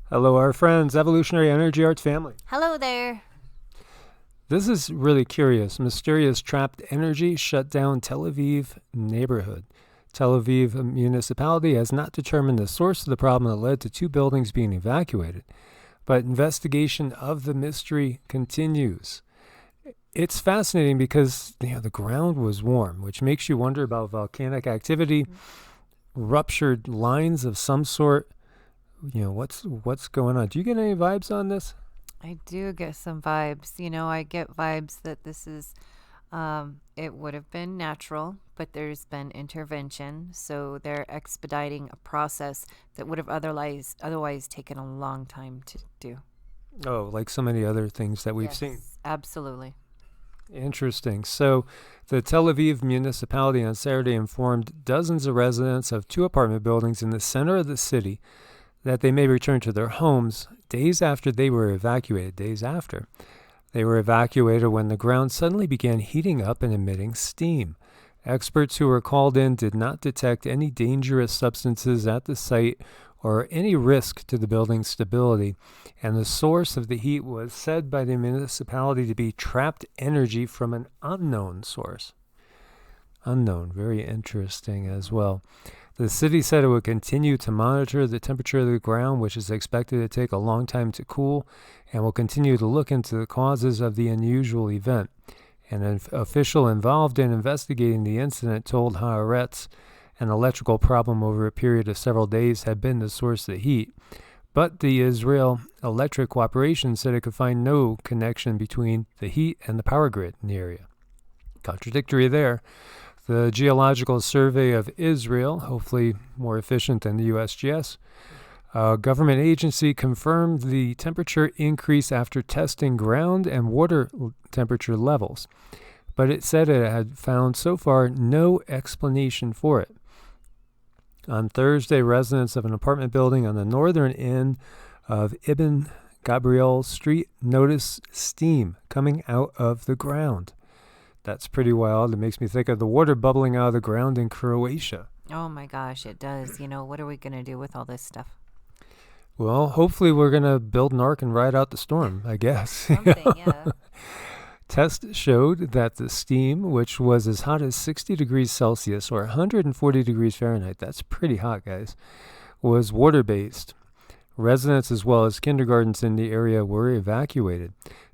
Hello, our friends, Evolutionary Energy Arts family. Hello there. This is really curious. Mysterious trapped energy shut down Tel Aviv neighborhood. Tel Aviv municipality has not determined the source of the problem that led to two buildings being evacuated, but investigation of the mystery continues. It's fascinating because the ground was warm, which makes you wonder about volcanic activity, ruptured lines of some sort. What's going on? Do you get any vibes on this? I do get some vibes. I get vibes that this is, it would have been natural, but there's been intervention. So they're expediting a process that would have otherwise taken a long time to do. Oh, like so many other things that we've seen. Absolutely. Interesting. So, the Tel Aviv municipality on Saturday informed dozens of residents of two apartment buildings in the center of the city that they may return to their homes days after they were evacuated. Days after. They were evacuated when the ground suddenly began heating up and emitting steam. Experts who were called in did not detect any dangerous substances at the site or any risk to the building's stability, and the source of the heat was said by the municipality to be trapped energy from an unknown source. Unknown, very interesting as well. The city said it would continue to monitor the temperature of the ground, which is expected to take a long time to cool, and will continue to look into the causes of the unusual event. An official involved in investigating the incident told Haaretz an electrical problem over a period of several days had been the source of the heat, but the Israel Electric Cooperation said it could find no connection between the heat and the power grid in the area. Contradictory there. The Geological Survey of Israel, hopefully more efficient than the USGS, a government agency, confirmed the temperature increase after testing ground and water temperature levels, but it said it had found so far no explanation for it. On Thursday, residents of an apartment building on the northern end of Ibn Gabriel Street noticed steam coming out of the ground. That's pretty wild. It makes me think of the water bubbling out of the ground in Croatia. Oh my gosh, it does. What are we going to do with all this stuff? Well, hopefully we're going to build an ark and ride out the storm, I guess. Something, yeah. Tests showed that the steam, which was as hot as 60 degrees Celsius or 140 degrees Fahrenheit, that's pretty hot, guys, was water-based. Residents as well as kindergartens in the area were evacuated.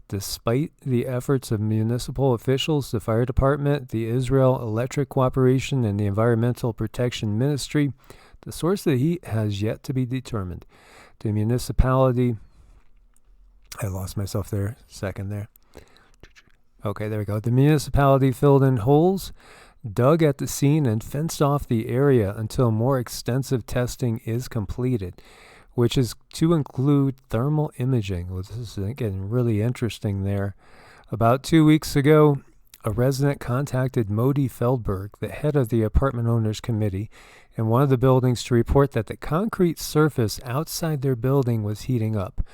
Despite the efforts of municipal officials, the fire department, the Israel Electric Cooperation, and the Environmental Protection Ministry, the source of the heat has yet to be determined. The municipality... I lost myself there. Second there. Okay, there we go. The municipality filled in holes, dug at the scene, and fenced off the area until more extensive testing is completed, which is to include thermal imaging. Well, this is getting really interesting there. About 2 weeks ago, a resident contacted Modi Feldberg, the head of the apartment owners committee, in one of the buildings to report that the concrete surface outside their building was heating up.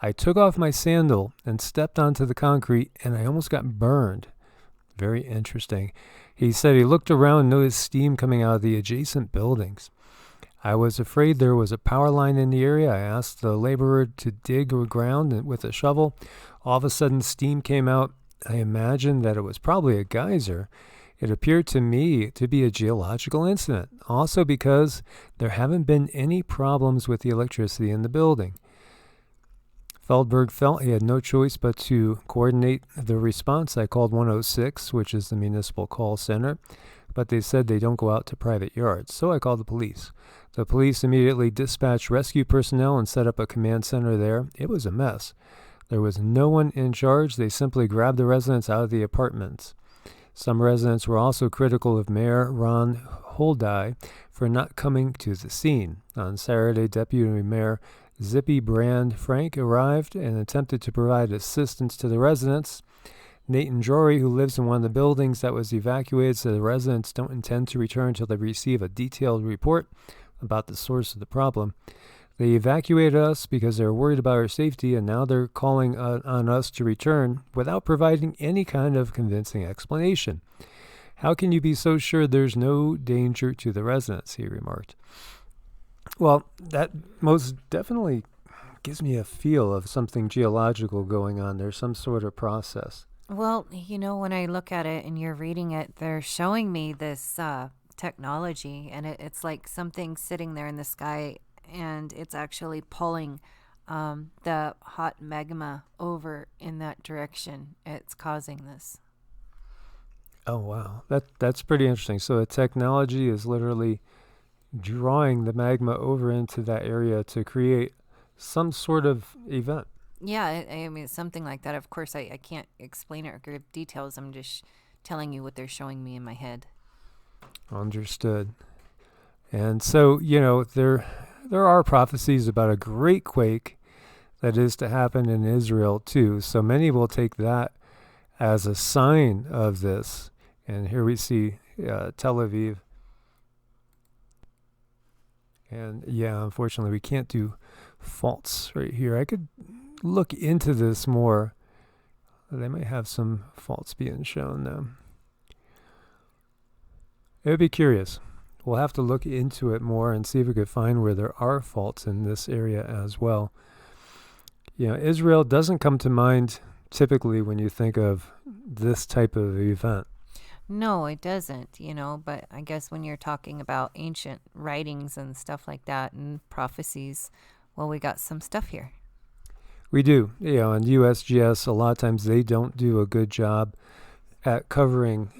I took off my sandal and stepped onto the concrete, and I almost got burned. Very interesting. He said he looked around and noticed steam coming out of the adjacent buildings. I was afraid there was a power line in the area. I asked the laborer to dig the ground with a shovel. All of a sudden, steam came out. I imagined that it was probably a geyser. It appeared to me to be a geological incident, also because there haven't been any problems with the electricity in the building. Feldberg felt he had no choice but to coordinate the response. I called 106, which is the municipal call center, but they said they don't go out to private yards, so I called the police. The police immediately dispatched rescue personnel and set up a command center there. It was a mess. There was no one in charge. They simply grabbed the residents out of the apartments. Some residents were also critical of Mayor Ron Holdai for not coming to the scene. On Saturday, Deputy Mayor Zippy Brand Frank arrived and attempted to provide assistance to the residents. Nathan Jory, who lives in one of the buildings that was evacuated, said the residents don't intend to return until they receive a detailed report about the source of the problem. They evacuated us because they were worried about our safety, and now they're calling on us to return without providing any kind of convincing explanation. How can you be so sure there's no danger to the residents, he remarked. Well, that most definitely gives me a feel of something geological going on. There's some sort of process. Well, when I look at it and you're reading it, they're showing me this technology, and it's like something sitting there in the sky, and it's actually pulling the hot magma over in that direction. It's causing this. Oh, wow. That's pretty interesting. So the technology is literally drawing the magma over into that area to create some sort of event. Yeah, I mean, something like that. Of course, I can't explain it or give details. I'm just telling you what they're showing me in my head. Understood. And so, there are prophecies about a great quake that is to happen in Israel too. So many will take that as a sign of this. And here we see Tel Aviv. And yeah, unfortunately, we can't do faults right here. I could look into this more. They might have some faults being shown now. It would be curious. We'll have to look into it more and see if we could find where there are faults in this area as well. Israel doesn't come to mind typically when you think of this type of event. No, it doesn't, but I guess when you're talking about ancient writings and stuff like that and prophecies, well, we got some stuff here. We do. And USGS, a lot of times they don't do a good job at covering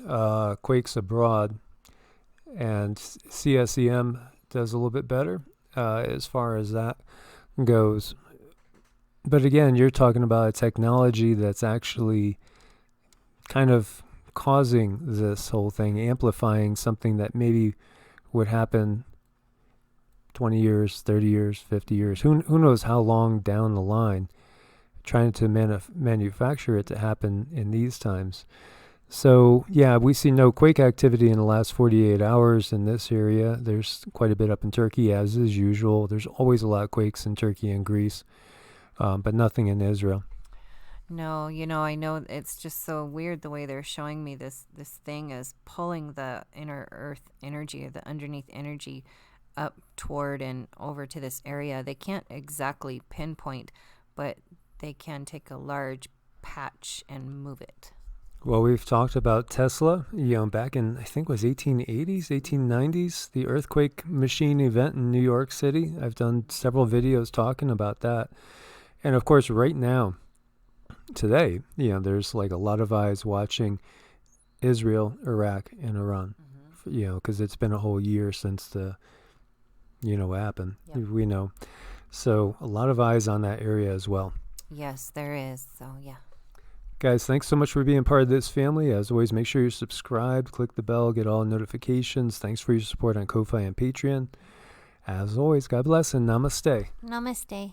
quakes abroad. And CSEM does a little bit better as far as that goes. But again, you're talking about a technology that's actually kind of causing this whole thing, amplifying something that maybe would happen 20 years, 30 years, 50 years. Who knows how long down the line, trying to manufacture it to happen in these times. So, yeah, we see no quake activity in the last 48 hours in this area. There's quite a bit up in Turkey, as is usual. There's always a lot of quakes in Turkey and Greece, but nothing in Israel. No, I know it's just so weird the way they're showing me this thing as pulling the inner earth energy, or the underneath energy, up toward and over to this area. They can't exactly pinpoint, but they can take a large patch and move it. Well, we've talked about Tesla, back in, I think it was 1880s, 1890s, the earthquake machine event in New York City. I've done several videos talking about that. And of course, right now, today, there's like a lot of eyes watching Israel, Iraq, and Iran, because it's been a whole year since what happened. Yep. We know. So a lot of eyes on that area as well. Yes, there is. So, yeah. Guys, thanks so much for being part of this family. As always, make sure you're subscribed, click the bell, get all notifications. Thanks for your support on Ko-Fi and Patreon. As always, God bless and namaste. Namaste.